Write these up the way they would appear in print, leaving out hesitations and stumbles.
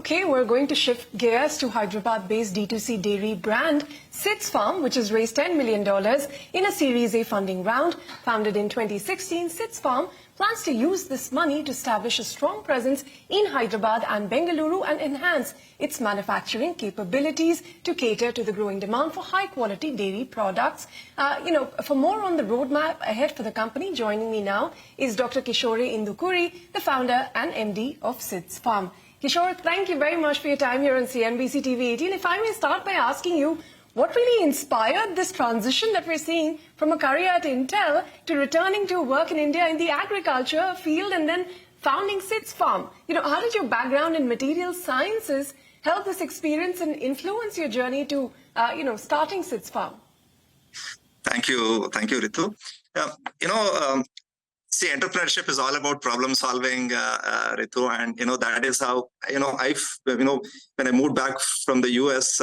Okay, we're going to shift gears to Hyderabad-based D2C dairy brand Sid's Farm, which has raised $10 million in a Series A funding round. Founded in 2016, Sid's Farm plans to use this money to establish a strong presence in Hyderabad and Bengaluru and enhance its manufacturing capabilities to cater to the growing demand for high-quality dairy products. For more on the roadmap ahead for the company, joining me now is Dr. Kishore Indukuri, the founder and MD of Sid's Farm. Kishore, thank you very much for your time here on CNBC-TV18. If I may start by asking you, what really inspired this transition that we're seeing from a career at Intel to returning to work in India in the agriculture field and then founding Sid's Farm? How did your background in material sciences help this experience and influence your journey to, starting Sid's Farm? Thank you, Ritu. See, entrepreneurship is all about problem solving, Ritu, and that is how when I moved back from the US,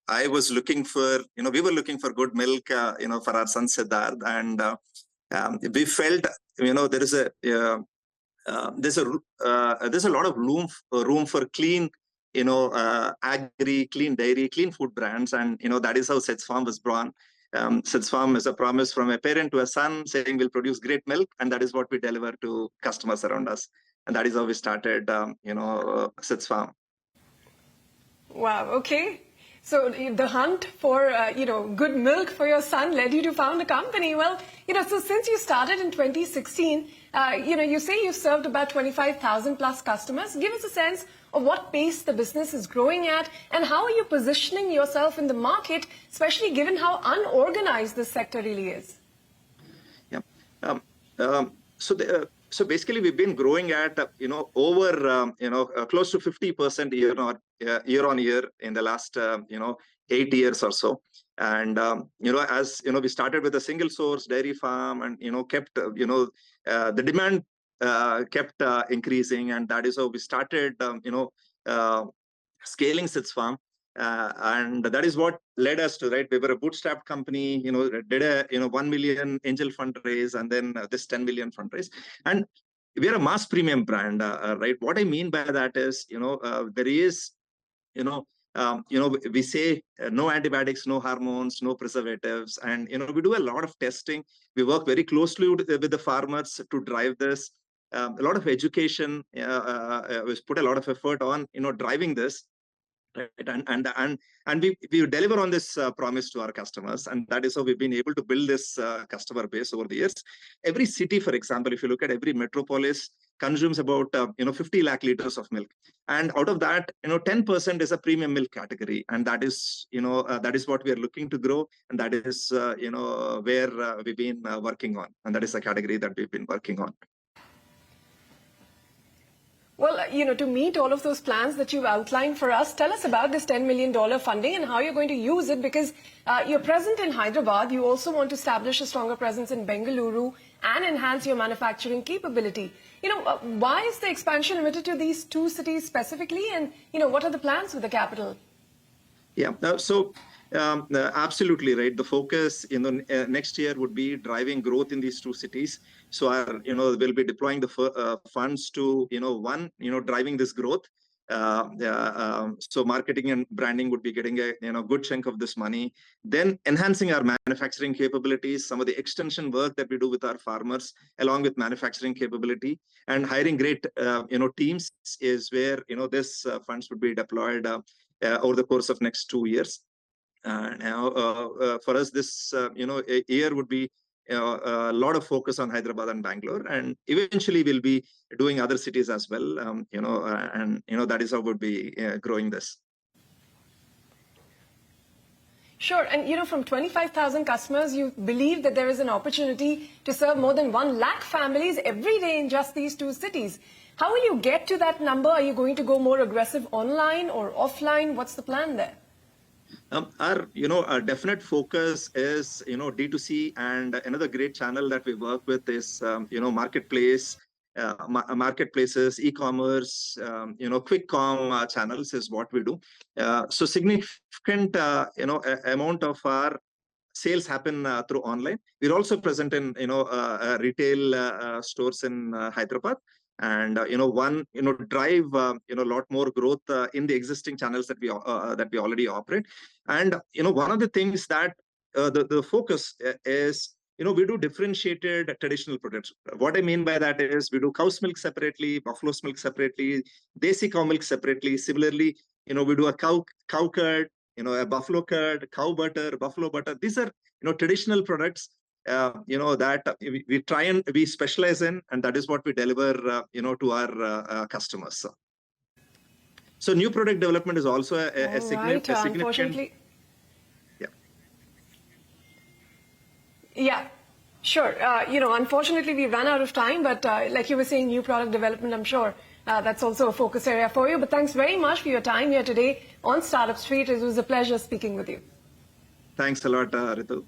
I was looking for we were looking for good milk, for our son Siddharth, and we felt there's a lot of room for clean clean dairy, clean food brands, and that is how Sid's Farm was born. Sid's Farm is a promise from a parent to a son saying we'll produce great milk, and that is what we deliver to customers around us. And that is how we started, Sid's Farm. Wow, okay. So the hunt for, good milk for your son led you to found a company. Well, so since you started in 2016, you say you've served about 25,000 plus customers. Give us a sense of what pace the business is growing at and how are you positioning yourself in the market, especially given how unorganized this sector really is? Yeah. So basically we've been growing at, over, close to 50% year on year in the last, 8 years or so. And, as, we started with a single source dairy farm and, kept, the demand kept increasing, and that is how we started, scaling Sid's Farm. And that is what led us to, right? We were a bootstrap company, did a, 1 million angel fundraise and then this 10 million fundraise. And we are a mass premium brand, right? What I mean by that is, there is, we say no antibiotics, no hormones, no preservatives. And, we do a lot of testing. We work very closely with the farmers to drive this. A lot of education, we put a lot of effort on, driving this. Right. And we deliver on this promise to our customers, and that is how we've been able to build this customer base over the years. Every city, for example, if you look at every metropolis, consumes about 50 lakh liters of milk, and out of that 10% is a premium milk category, and that is that is what we are looking to grow, and that is where we've been working on, and that is the category that we've been working on. Well, to meet all of those plans that you've outlined for us, tell us about this $10 million funding and how you're going to use it, because you're present in Hyderabad. You also want to establish a stronger presence in Bengaluru and enhance your manufacturing capability. Why is the expansion limited to these two cities specifically? And, what are the plans with the capital? Yeah, absolutely right. The focus next year would be driving growth in these two cities. So we'll be deploying the funds to driving this growth. So marketing and branding would be getting a good chunk of this money. Then enhancing our manufacturing capabilities, some of the extension work that we do with our farmers, along with manufacturing capability, and hiring great teams is where this funds would be deployed over the course of next 2 years. Now, for us, this a year would be a lot of focus on Hyderabad and Bangalore, and eventually we'll be doing other cities as well. And that is how we'll be growing this. Sure, and from 25,000 customers, you believe that there is an opportunity to serve more than 1 lakh families every day in just these two cities. How will you get to that number? Are you going to go more aggressive online or offline? What's the plan there? Our definite focus is D2C, and another great channel that we work with is marketplaces, e-commerce, quick com channels is what we do. So significant amount of our sales happen through online. We're also present in retail stores in Hyderabad, and drive a lot more growth in the existing channels that we already operate. And one of the things that the focus is, we do differentiated traditional products. What I mean by that is we do cow's milk separately, buffalo's milk separately, desi cow milk separately. Similarly, we do a cow curd, a buffalo curd, cow butter, buffalo butter. These are, traditional products, that we try and we specialize in, and that is what we deliver, to our customers. So new product development is also a significant. Unfortunately. Yeah, sure. Unfortunately, we ran out of time, but like you were saying, new product development, I'm sure that's also a focus area for you. But thanks very much for your time here today on Startup Street. It was a pleasure speaking with you. Thanks a lot, Ritu.